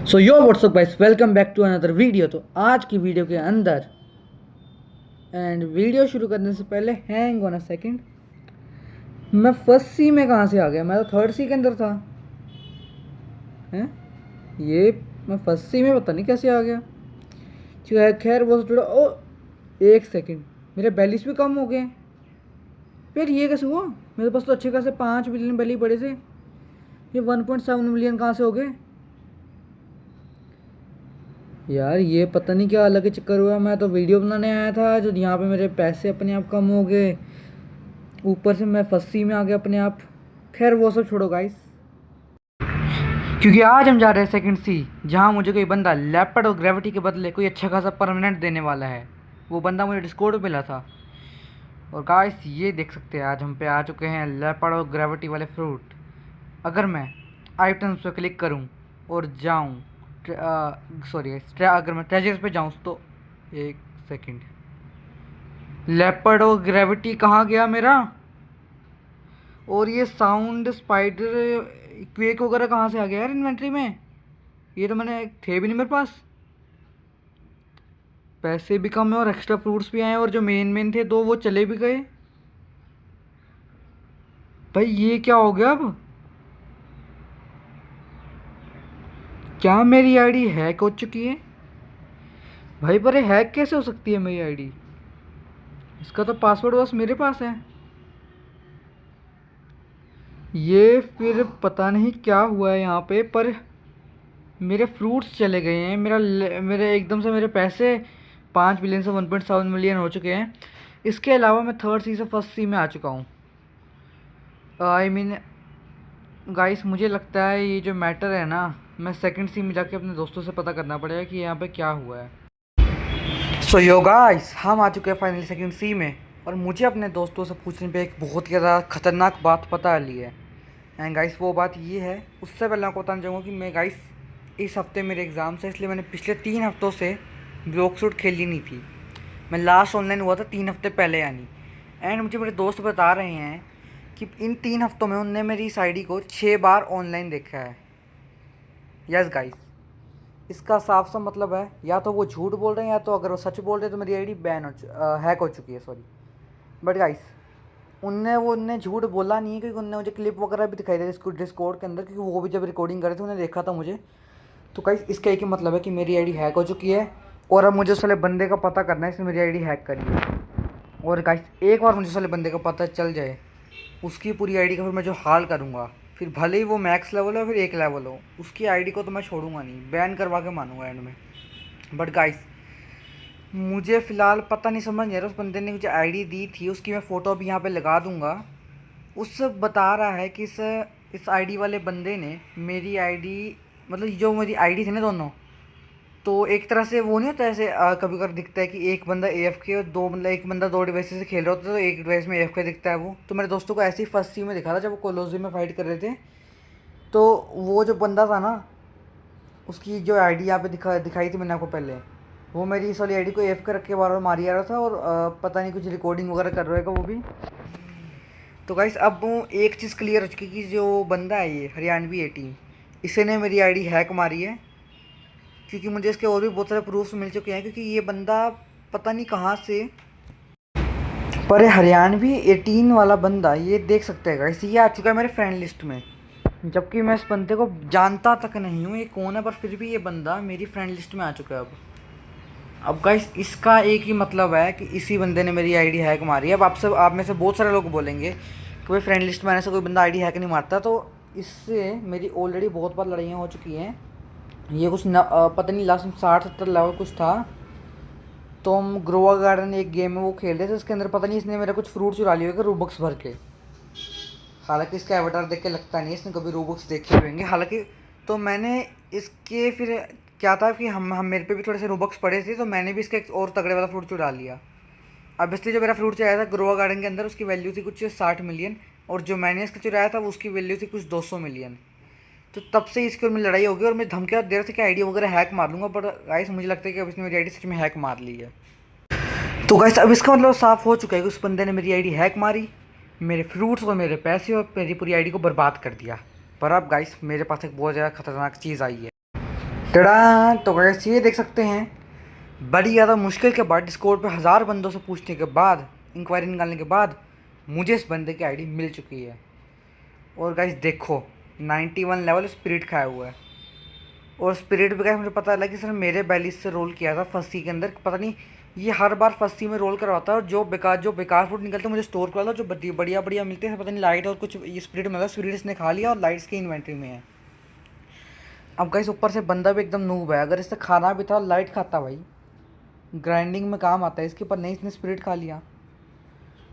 So yo what's up guys, welcome back to another video. तो आज की वीडियो के अंदर एंड वीडियो शुरू करने से पहले हैंग ऑन अ सेकंड, मैं फर्स्ट सी में कहाँ से आ गया? मैं तो थर्ड सी के अंदर था। हैं ये मैं फर्स्ट सी में पता नहीं कैसे आ गया। खैर वो तो थोड़ा ओ एक सेकंड, मेरे बैलिस भी कम हो गए। फिर ये कैसे हुआ? मेरे पास तो अच्छे खासे 5 मिलियन बैली पड़े थे, ये 1.7 मिलियन कहाँ से हो गए? यार ये पता नहीं क्या अलग ही चक्कर हुआ। मैं तो वीडियो बनाने आया था, जो यहाँ पे मेरे पैसे अपने आप कम हो गए, ऊपर से मैं फस्सी में आ गया अपने आप। खैर वो सब छोड़ो गाइस, क्योंकि आज हम जा रहे हैं सेकंड सी, जहाँ मुझे कोई बंदा लेपर्ड और ग्रेविटी के बदले कोई अच्छा खासा परमानेंट देने वाला है। वो बंदा मुझे डिस्कॉर्ड पे मिला था। और गाइस ये देख सकते हैं, आज हम पे आ चुके हैं लेपर्ड और ग्रेविटी वाले फ्रूट। अगर मैं आइटम्स पे क्लिक करूँ और जाऊँ, सॉरी, अगर मैं ट्रेजर्स पे जाऊँ तो एक सेकंड, लेपर्ड और ग्रेविटी कहाँ गया मेरा? और ये साउंड स्पाइडर क्वेक वगैरह कहाँ से आ गया यार इन्वेंट्री में? ये तो मैंने थे भी नहीं मेरे पास। पैसे भी कम है और एक्स्ट्रा फ्रूट्स भी आए, और जो मेन मेन थे दो वो चले भी गए। भाई ये क्या हो गया अब? क्या मेरी आईडी हैक हो चुकी है? भाई पर ये हैक कैसे हो सकती है मेरी आईडी? इसका तो पासवर्ड बस मेरे पास है। ये फिर पता नहीं क्या हुआ है यहाँ पे, पर मेरे फ्रूट्स चले गए हैं। मेरे एकदम से मेरे पैसे 5 मिलियन से 1.7 मिलियन हो चुके हैं। इसके अलावा मैं थर्ड सी से फर्स्ट सी में आ चुका हूँ। आई मीन गाइस, मुझे लगता है ये जो मैटर है ना, मैं सेकंड सी में जाके अपने दोस्तों से पता करना पड़ेगा कि यहाँ पे क्या हुआ है। सो यो गाइस, हम आ चुके हैं फाइनली सेकंड सी में, और मुझे अपने दोस्तों से पूछने पे एक बहुत ही ज़्यादा खतरनाक बात पता चली है। एंड गाइस वो बात ये है, उससे पहले आपको बताना चाहूँगा कि मैं गाइस इस हफ्ते मेरे एग्ज़ाम्स है, इसलिए मैंने पिछले 3 हफ्तों से ब्लॉक शूट खेली नहीं थी। मैं लास्ट ऑनलाइन हुआ था 3 हफ्ते पहले यानी। एंड मुझे मेरे दोस्त बता रहे हैं कि इन 3 हफ्तों में उनने मेरी इस आईडी को 6 बार ऑनलाइन देखा है। यस गाइस, इसका साफ सा मतलब है, या तो वो झूठ बोल रहे हैं, या तो अगर वो सच बोल रहे हैं तो मेरी आईडी हैक हो चुकी है, सॉरी। बट गाइस उनने झूठ बोला नहीं है, क्योंकि उनने मुझे क्लिप वगैरह भी दिखाई दी इसको डिस्कॉर्ड के अंदर, क्योंकि वो भी जब रिकॉर्डिंग कर रहे थे उन्हें देखा था मुझे। तो गाइस इसका एक ही मतलब है कि मेरी आईडी हैक हो चुकी है, और अब मुझे उस वाले बंदे का पता करना है इसने मेरी आईडी हैक करी है। और गाइस एक बार मुझे उस वाले बंदे का पता चल जाए, उसकी पूरी आईडी का फिर मैं जो हाल करूँगा, फिर भले ही वो मैक्स लेवल हो फिर 1 लेवल हो, उसकी आईडी को तो मैं छोड़ूंगा नहीं, बैन करवा के मानूंगा एंड में। बट गाइस मुझे फ़िलहाल पता नहीं, समझ नहीं आ रहा। उस बंदे ने मुझे आईडी दी थी, उसकी मैं फ़ोटो अभी यहाँ पे लगा दूँगा। उस बता रहा है कि इस आईडी वाले बंदे ने मेरी आईडी, मतलब जो मेरी आईडी थी ना दोनों, तो एक तरह से वो नहीं होता ऐसे, कभी कभी दिखता है कि एक बंदा AFK और दो, मतलब एक बंदा दो डिवाइस से खेल रहा होता है, तो एक डिवाइस में AFK दिखता है। वो तो मेरे दोस्तों को ऐसे ही फर्स्ट सी में दिखा था जब वो कोलोजी में फाइट कर रहे थे। तो वो जो बंदा था ना, उसकी जो आईडी यहाँ पे दिखाई थी मैंने आपको पहले, वो मेरी इस वाली आईडी को AFK रख के बार बार मारी जा रहा था, और पता नहीं कुछ रिकॉर्डिंग वगैरह कर रहेगा वो भी। तो गाइस अब वो एक चीज़ क्लियर हो चुकी कि जो बंदा है ये हरियाणवी 18, इसे ने मेरी आईडी हैक मारी है, क्योंकि मुझे इसके और भी बहुत सारे प्रूफ्स मिल चुके हैं। क्योंकि ये बंदा पता नहीं कहाँ से, पर ये हरियाणवी 18 वाला बंदा, ये देख सकते हैं गाइस, ये आ चुका है मेरे फ्रेंड लिस्ट में, जबकि मैं इस बंदे को जानता तक नहीं हूँ ये कौन है, पर फिर भी ये बंदा मेरी फ्रेंड लिस्ट में आ चुका है अब गाइस इसका एक ही मतलब है कि इसी बंदे ने मेरी आईडी हैक मारी है। अब आप में से बहुत सारे लोग बोलेंगे कि भाई फ्रेंड लिस्ट में आने से कोई बंदा आईडी हैक नहीं मारता, तो इससे मेरी ऑलरेडी बहुत बार लड़ाइयाँ हो चुकी हैं। ये कुछ पता नहीं लास्ट में 60-70 लेवल कुछ था। तो हम ग्रोवा गार्डन एक गेम में वो खेल रहे थे, उसके अंदर पता नहीं इसने मेरा कुछ फ्रूट चुरा लिए होंगे रूबक्स भर के। हालांकि इसका एवटार देख के लगता नहीं इसने कभी रूबक्स देखे हुए होंगे, हालांकि। तो मैंने इसके फिर क्या था कि हम मेरे पे भी थोड़े से रूबक्स पड़े थे, तो मैंने भी इसका एक और तगड़े वाला फ्रूट चुरा लिया। अब इसलिए जो मेरा फ्रूट चुराया था ग्रोवा गार्डन के अंदर, उसकी वैल्यू थी कुछ 60 मिलियन, और जो मैंने इसका चुराया था उसकी वैल्यू थी कुछ 200 मिलियन। तो तब से इसकी और मेरी लड़ाई होगी, और मैं धमकियाँ दे रहा था कि आईडी वगैरह हैक मार लूँगा, पर गाइस मुझे लगता है कि अब इसने मेरी आईडी सच में हैक मार ली है। तो गाइस अब इसका मतलब साफ हो चुका है कि उस बंदे ने मेरी आईडी हैक मारी, मेरे फ्रूट्स और मेरे पैसे और मेरी पूरी आईडी को बर्बाद कर दिया। पर अब गाइस मेरे पास एक बहुत ज़्यादा खतरनाक चीज़ आई है। टड़ा। तो गाइस ये देख सकते हैं, बड़ी ज़्यादा मुश्किल के बाद डिस्कॉर्ड पे 1000 बंदों से पूछने के बाद, इंक्वायरी निकालने के बाद मुझे इस बंदे की आईडी मिल चुकी है। और गाइस देखो 91 लेवल स्पिरिट खाया हुआ है। और स्पिरिट भी गाइस मुझे पता लगा कि सर मेरे बैलिस से रोल किया था फर्स्ट सी के अंदर। पता नहीं ये हर बार फर्स्ट सी में रोल करवाता है, और जो बेकार फूड निकलते हैं मुझे स्टोर करवाता है, जो बढ़िया बढ़िया मिलते हैं पता नहीं लाइट और कुछ ये स्पिरिट मिला, स्पिरिट इसने खा लिया और लाइट्स की इन्वेंट्री में है। अब गाइस ऊपर से बंदा भी एकदम नूब है, अगर इससे खाना भी था लाइट खाता भाई, ग्राइंडिंग में काम आता है इसके, पर नहीं इसने स्पिरिट खा लिया।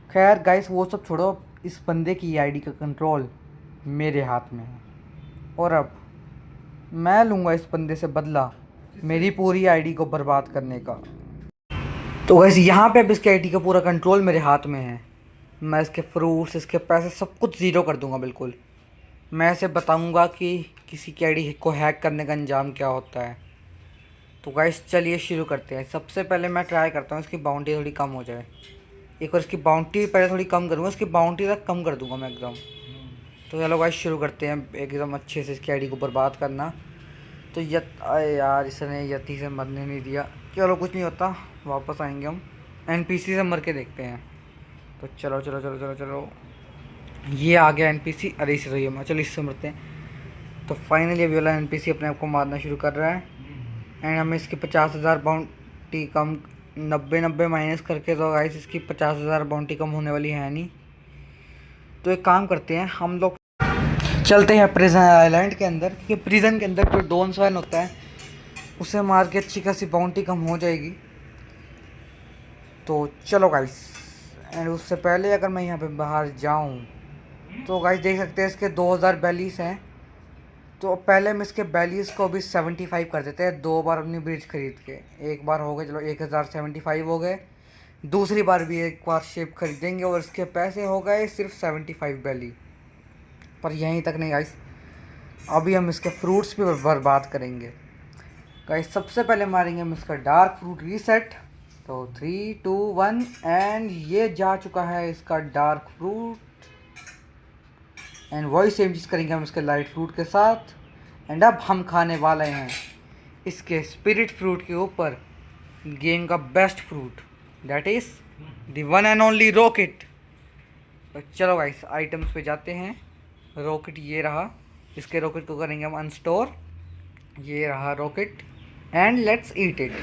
खैर गाइस वो सब छोड़ो, इस बंदे की आईडी का कंट्रोल मेरे हाथ में है, और अब मैं लूँगा इस बंदे से बदला मेरी पूरी आईडी को बर्बाद करने का। तो गाइस यहाँ पे अब इसकी आईडी का पूरा कंट्रोल मेरे हाथ में है। मैं इसके फ्रूट्स, इसके पैसे सब कुछ ज़ीरो कर दूँगा बिल्कुल। मैं इसे बताऊँगा कि किसी की आईडी को हैक करने का अंजाम क्या होता है। तो गाइस चलिए शुरू करते हैं। सबसे पहले मैं ट्राई करता हूँ इसकी बाउंड्री थोड़ी कम हो जाए। एक बार इसकी बाउंड्री पहले थोड़ी कम करूँगा, इसकी बाउंड्री तक कम कर दूँगा मैं एकदम। तो चलो गाइस शुरू करते हैं एकदम अच्छे से इसकी आईडी को बर्बाद करना। तो अरे यार इसने यति से मरने नहीं दिया। चलो कुछ नहीं होता, वापस आएंगे हम। एनपीसी से मर के देखते हैं। तो चलो चलो चलो चलो चलो, ये आ गया एनपीसी। अरे इस रही है, चलो इससे मरते हैं। तो फाइनली अभी वाला एनपीसी अपने आप को मारना शुरू कर रहा है। एंड हमें इसकी 50,000 बाउंटी कम, 90 माइनस करके तो गाइस इसकी 50,000 बाउंटी कम होने वाली है नहीं। तो एक काम करते हैं, हम लोग चलते हैं प्रिजन आइलैंड के अंदर, क्योंकि प्रिजन के अंदर जो डॉन स्वैन होता है उसे मार के अच्छी खासी बाउंटी कम हो जाएगी। तो चलो गाइस, एंड उससे पहले अगर मैं यहाँ पे बाहर जाऊँ तो गाइस देख सकते हैं इसके 2000 बैलीस हैं। तो पहले हम इसके बैलीस को भी 75 कर देते हैं, 2 बार अपनी ब्रिज खरीद के। एक बार हो गए, चलो 1075 हो गए। दूसरी बार भी एक बार शिप खरीदेंगे और इसके पैसे हो गए सिर्फ 75 बैली। पर यहीं तक नहीं गाइस, अभी हम इसके फ्रूट्स भी बर्बाद करेंगे। गाइस सबसे पहले मारेंगे हम इसका डार्क फ्रूट रीसेट। तो 3 2 1 एंड ये जा चुका है इसका डार्क फ्रूट। एंड वही सेम चीज़ करेंगे हम इसके लाइट फ्रूट के साथ। एंड अब हम खाने वाले हैं इसके स्पिरिट फ्रूट के ऊपर गेम का best fruit, that is the one and only rocket. तो चलो गाइस आइटम्स पे जाते हैं। रॉकेट ये रहा, इसके रॉकेट को करेंगे हम अनस्टोर। ये रहा rocket and let's eat it.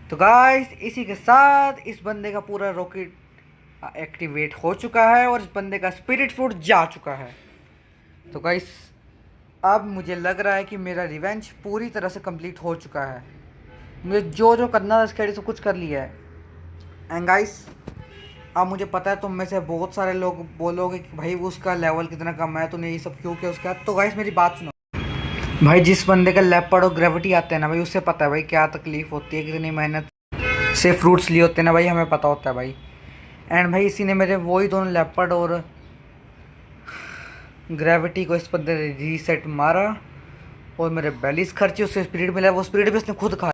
तो गाइस इसी के साथ इस बंदे का पूरा रॉकेट एक्टिवेट हो चुका है और इस बंदे का स्पिरिट फ्रूट जा चुका है। तो गाइस अब मुझे लग रहा है कि मेरा रिवेंज पूरी तरह से कंप्लीट हो चुका है। मुझे जो जो करना था इसके सब कुछ कर लिया है। एंड गाइस अब मुझे पता है तुम में से बहुत सारे लोग बोलोगे कि भाई उसका लेवल कितना कम है, तूने ये सब क्यों किया उसका। तो गाइस मेरी बात सुनो भाई, जिस बंदे का लेपर्ड और ग्रेविटी आते हैं ना भाई, उससे पता है भाई क्या तकलीफ़ होती है, कितनी मेहनत से फ्रूट्स लिए होते हैं ना भाई, हमें पता होता है भाई। एंड भाई इसी ने मेरे वही दोनों लेपर्ड और ग्रेविटी को इस बंदे ने रीसेट मारा और मेरे बैलीस खर्चे, उससे स्पिरिट मिला, वो स्पिरिट भी उसने खुद खा